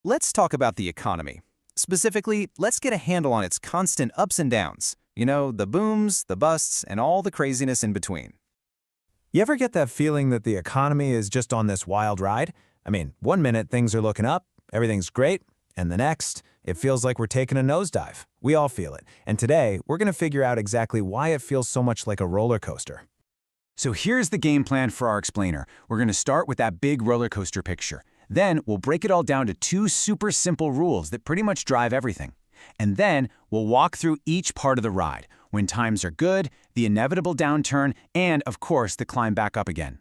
Let's talk about the economy. Specifically, let's get a handle on its constant ups and downs. You know, the booms, the busts, and all the craziness in between. You ever get that feeling that the economy is just on this wild ride? I mean, one minute things are looking up, everything's great, and the next, it feels like we're taking a nosedive. We all feel it. And today, we're going to figure out exactly why it feels so much like a roller coaster. So here's the game plan for our explainer. We're going to start with that big roller coaster picture. Then we'll break it all down to two super simple rules that pretty much drive everything. And then we'll walk through each part of the ride, when times are good, the inevitable downturn, and of course the climb back up again.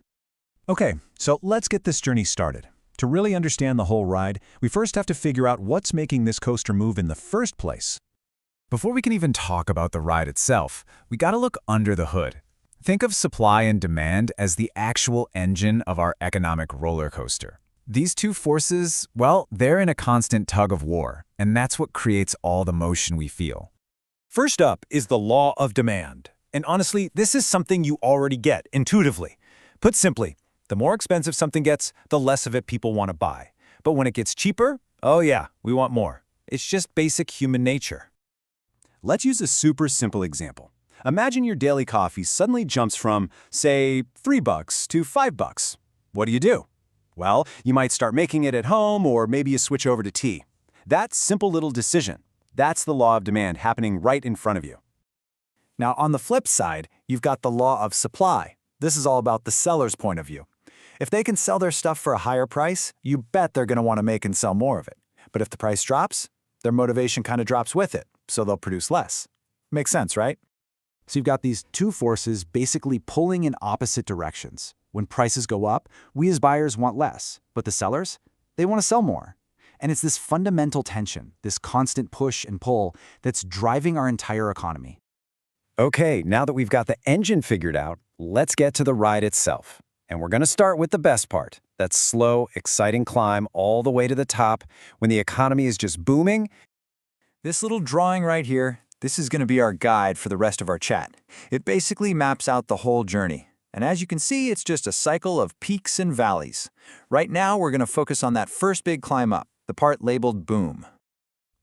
Okay, so let's get this journey started. To really understand the whole ride, we first have to figure out what's making this coaster move in the first place. Before we can even talk about the ride itself, we gotta look under the hood. Think of supply and demand as the actual engine of our economic roller coaster. These two forces, well, they're in a constant tug of war, and that's what creates all the motion we feel. First up is the law of demand. And honestly, this is something you already get intuitively. Put simply, the more expensive something gets, the less of it people want to buy. But when it gets cheaper, oh yeah, we want more. It's just basic human nature. Let's use a super simple example. Imagine your daily coffee suddenly jumps from, say, $3 to $5. What do? Well, you might start making it at home, or maybe you switch over to tea. That simple little decision, that's the law of demand happening right in front of you. Now, on the flip side, you've got the law of supply. This is all about the seller's point of view. If they can sell their stuff for a higher price, you bet they're going to want to make and sell more of it. But if the price drops, their motivation kind of drops with it, so they'll produce less. Makes sense, right? So you've got these two forces basically pulling in opposite directions. When prices go up, we as buyers want less, but the sellers, they want to sell more. And it's this fundamental tension, this constant push and pull, that's driving our entire economy. Okay, now that we've got the engine figured out, let's get to the ride itself. And we're going to start with the best part, that slow, exciting climb all the way to the top when the economy is just booming. This little drawing right here, this is going to be our guide for the rest of our chat. It basically maps out the whole journey. And as you can see, it's just a cycle of peaks and valleys. Right now, we're going to focus on that first big climb up, the part labeled boom.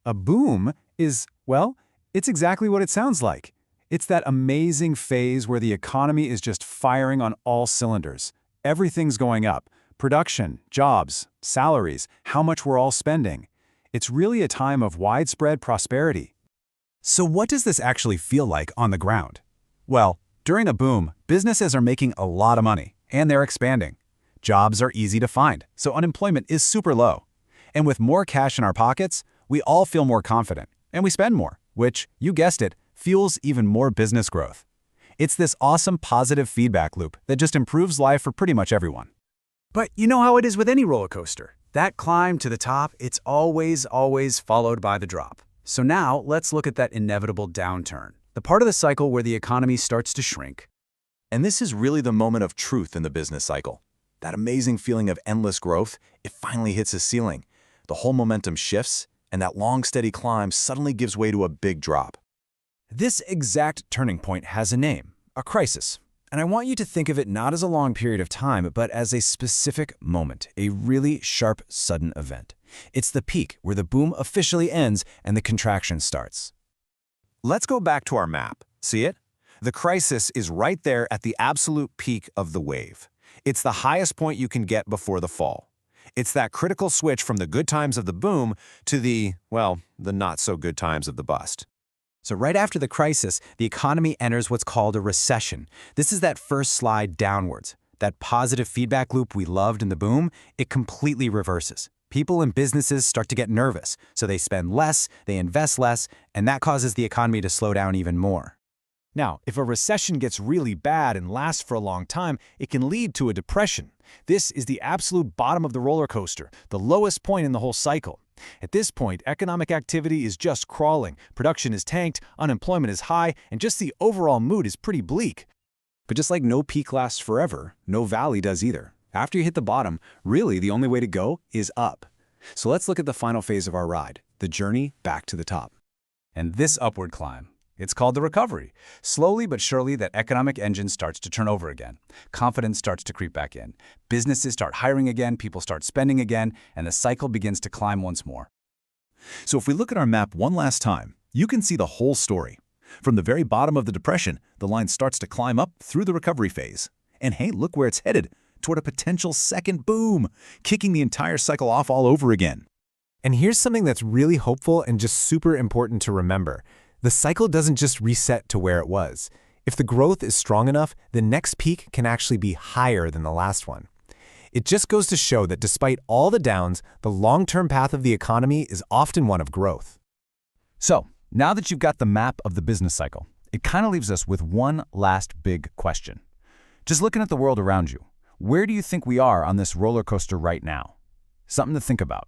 A boom is, well, it's exactly what it sounds like. It's that amazing phase where the economy is just firing on all cylinders. Everything's going up. Production, jobs, salaries, how much we're all spending. It's really a time of widespread prosperity. So what does this actually feel like on the ground? Well, during a boom, businesses are making a lot of money, and they're expanding. Jobs are easy to find, so unemployment is super low. And with more cash in our pockets, we all feel more confident, and we spend more, which, you guessed it, fuels even more business growth. It's this awesome positive feedback loop that just improves life for pretty much everyone. But you know how it is with any roller coaster. That climb to the top, it's always followed by the drop. So now let's look at that inevitable downturn, the part of the cycle where the economy starts to shrink. And this is really the moment of truth in the business cycle. That amazing feeling of endless growth, it finally hits a ceiling. The whole momentum shifts, and that long, steady climb suddenly gives way to a big drop. This exact turning point has a name, a crisis. And I want you to think of it not as a long period of time, but as a specific moment, a really sharp, sudden event. It's the peak where the boom officially ends and the contraction starts. Let's go back to our map. See it? The crisis is right there at the absolute peak of the wave. It's the highest point you can get before the fall. It's that critical switch from the good times of the boom to the not-so-good times of the bust. So right after the crisis, the economy enters what's called a recession. This is that first slide downwards. That positive feedback loop we loved in the boom, it completely reverses. People and businesses start to get nervous, so they spend less, they invest less, and that causes the economy to slow down even more. Now, if a recession gets really bad and lasts for a long time, it can lead to a depression. This is the absolute bottom of the roller coaster, the lowest point in the whole cycle. At this point, economic activity is just crawling, production is tanked, unemployment is high, and just the overall mood is pretty bleak. But just like no peak lasts forever, no valley does either. After you hit the bottom, really the only way to go is up. So let's look at the final phase of our ride, the journey back to the top. And this upward climb, It's called the recovery. Slowly but surely, that economic engine starts to turn over again. Confidence starts to creep back in. Businesses start hiring again, people start spending again, and the cycle begins to climb once more. So if we look at our map one last time, you can see the whole story. From the very bottom of the depression, the line starts to climb up through the recovery phase. And hey, look where it's headed, toward a potential second boom, kicking the entire cycle off all over again. And here's something that's really hopeful and just super important to remember. The cycle doesn't just reset to where it was. If the growth is strong enough, the next peak can actually be higher than the last one. It just goes to show that despite all the downs, the long-term path of the economy is often one of growth. So, now that you've got the map of the business cycle, it kind of leaves us with one last big question. Just looking at the world around you, where do you think we are on this roller coaster right now? Something to think about.